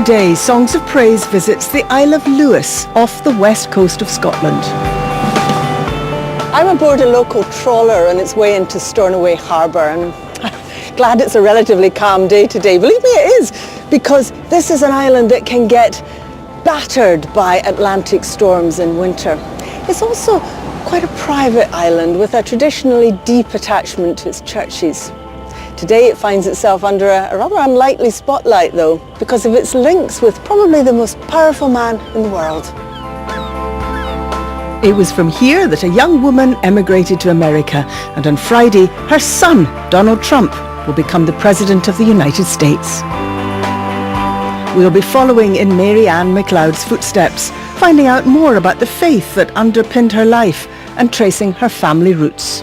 Today, Songs of Praise visits the Isle of Lewis off the west coast of Scotland. I'm aboard a local trawler on its way into Stornoway Harbour, and I'm glad it's a relatively calm day today. Believe me, it is, because this is an island that can get battered by Atlantic storms in winter. It's also quite a private island with a traditionally deep attachment to its churches. Today it finds itself under a rather unlikely spotlight though, because of its links with probably the most powerful man in the world. It was from here that a young woman emigrated to America, and on Friday her son, Donald Trump, will become the President of the United States. We'll be following in Mary Ann MacLeod's footsteps, finding out more about the faith that underpinned her life and tracing her family roots.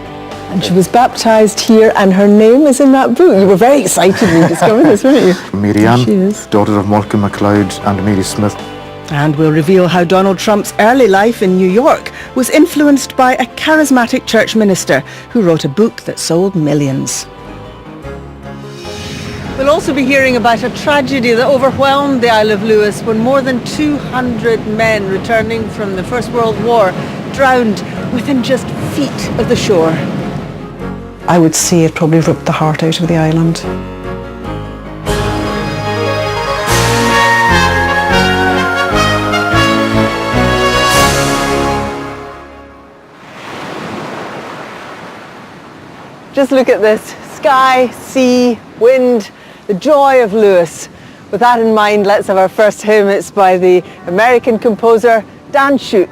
And she was baptised here, and her name is in that book. You were very excited when you discovered this, weren't you? Mary Ann, daughter of Malcolm MacLeod and Mary Smith. And we'll reveal how Donald Trump's early life in New York was influenced by a charismatic church minister who wrote a book that sold millions. We'll also be hearing about a tragedy that overwhelmed the Isle of Lewis when more than 200 men returning from the First World War drowned within just feet of the shore. I would say it probably ripped the heart out of the island. Just look at this. Sky, sea, wind, the joy of Lewis. With that in mind, let's have our first hymn. It's by the American composer Dan Shute.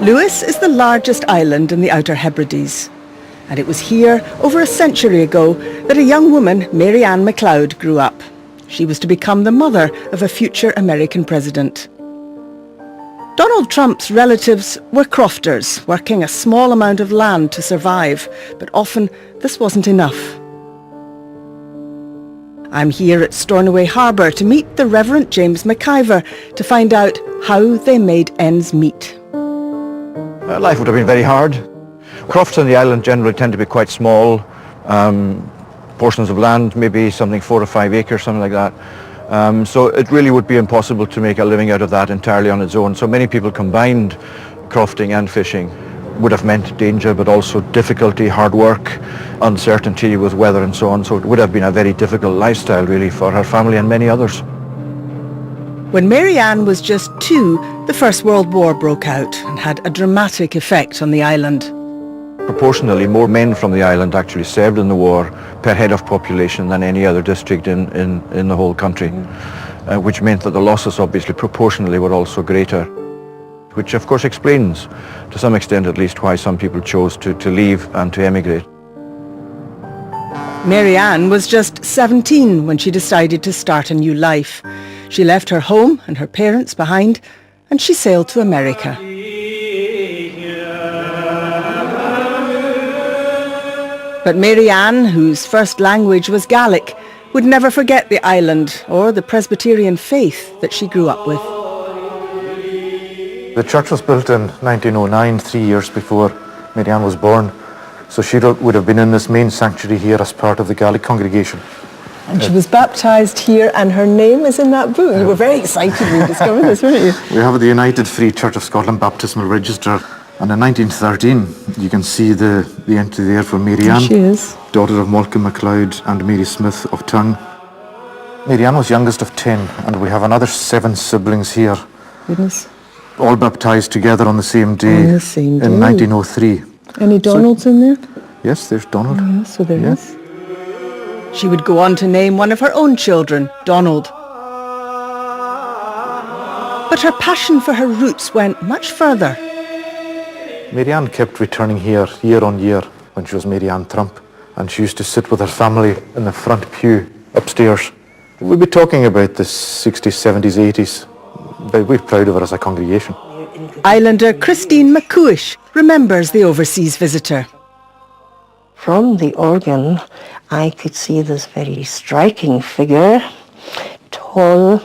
Lewis is the largest island in the Outer Hebrides, and it was here over a century ago that a young woman, Mary Ann MacLeod, grew up. She was to become the mother of a future American president. Donald Trump's relatives were crofters, working a small amount of land to survive, but often this wasn't enough. I'm here at Stornoway Harbour to meet the Reverend James McIver to find out how they made ends meet. Life would have been very hard. Crofts on the island generally tend to be quite small, portions of land, maybe something 4 or 5 acres, something like that. So it really would be impossible to make a living out of that entirely on its own. So many people combined crofting and fishing. Would have meant danger, but also difficulty, hard work, uncertainty with weather and so on. So it would have been a very difficult lifestyle really for her family and many others. When Mary Ann was just 2, the First World War broke out and had a dramatic effect on the island. Proportionally, more men from the island actually served in the war per head of population than any other district in the whole country, which meant that the losses obviously proportionally were also greater, which of course explains, to some extent at least, why some people chose to leave and to emigrate. Mary Ann was just 17 when she decided to start a new life. She left her home and her parents behind and she sailed to America. But Mary Ann, whose first language was Gaelic, would never forget the island or the Presbyterian faith that she grew up with. The church was built in 1909, 3 years before Mary Ann was born. So she would have been in this main sanctuary here as part of the Gaelic congregation. And she was baptised here and her name is in that book. You were very excited when you discovered this, weren't you? We have the United Free Church of Scotland Baptismal Register. And in 1913, you can see the entry there for Mary Ann, she is. daughter of Malcolm MacLeod and Mary Smith of Tongue. Mary Ann was youngest of 10, and we have another 7 siblings here. Goodness. All baptised together on the same day, On the same day. in 1903. Any Donalds in there? Yes, there's Donald. Yeah, so there is. She would go on to name one of her own children, Donald. But her passion for her roots went much further. Mary Ann kept returning here year on year when she was Mary Ann Trump, and she used to sit with her family in the front pew upstairs. We'll be talking about the 60s, 70s, 80s, but we're proud of her as a congregation. Islander Christine McCuish remembers the overseas visitor. From the organ, I could see this very striking figure, tall,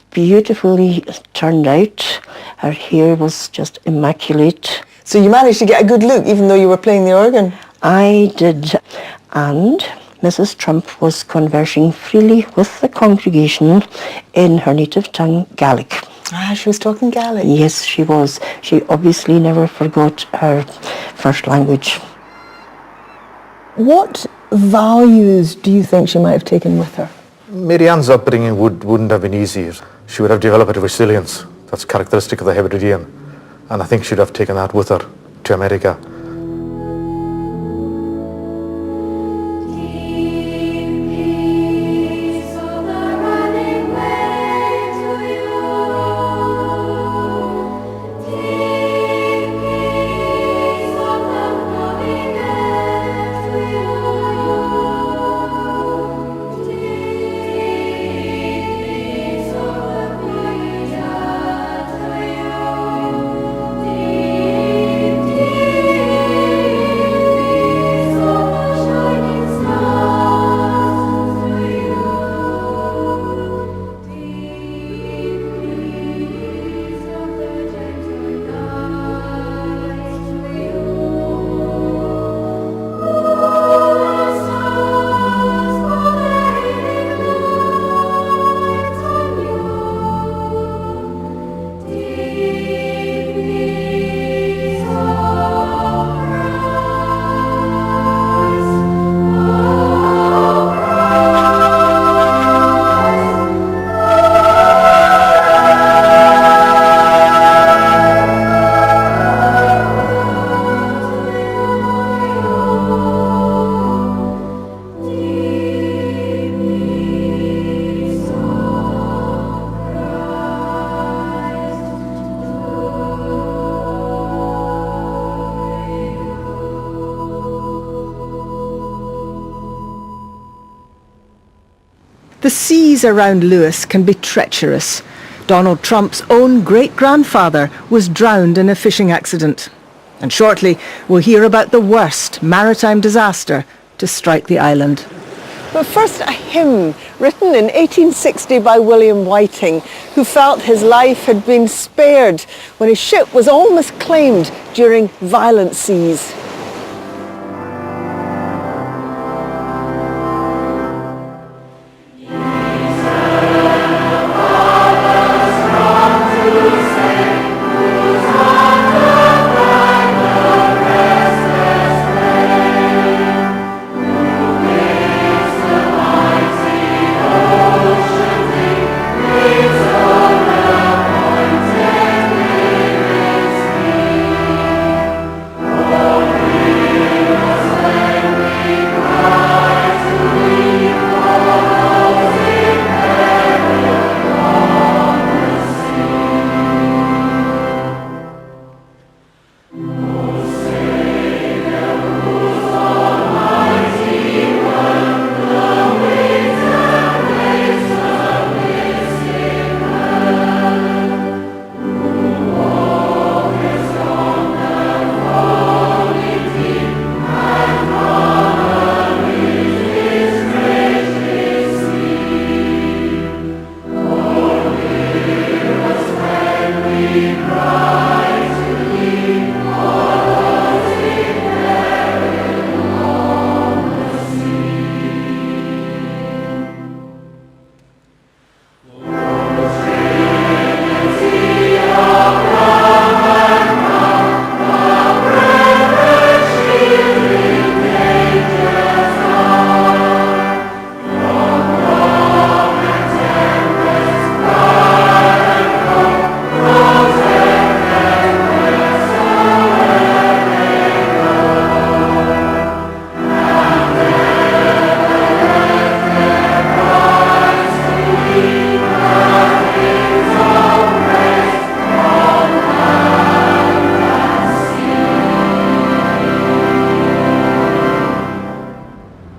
beautifully turned out. Her hair was just immaculate. So you managed to get a good look even though you were playing the organ? I did. And Mrs. Trump was conversing freely with the congregation in her native tongue, Gaelic. Ah, she was talking Gaelic. Yes, she was. She obviously never forgot her first language. What values do you think she might have taken with her? Mary Ann's upbringing wouldn't have been easy. She would have developed a resilience that's characteristic of the Hebridean, and I think she'd have taken that with her to America. The seas around Lewis can be treacherous. Donald Trump's own great-grandfather was drowned in a fishing accident. And shortly we'll hear about the worst maritime disaster to strike the island. But first, a hymn written in 1860 by William Whiting, who felt his life had been spared when his ship was almost claimed during violent seas.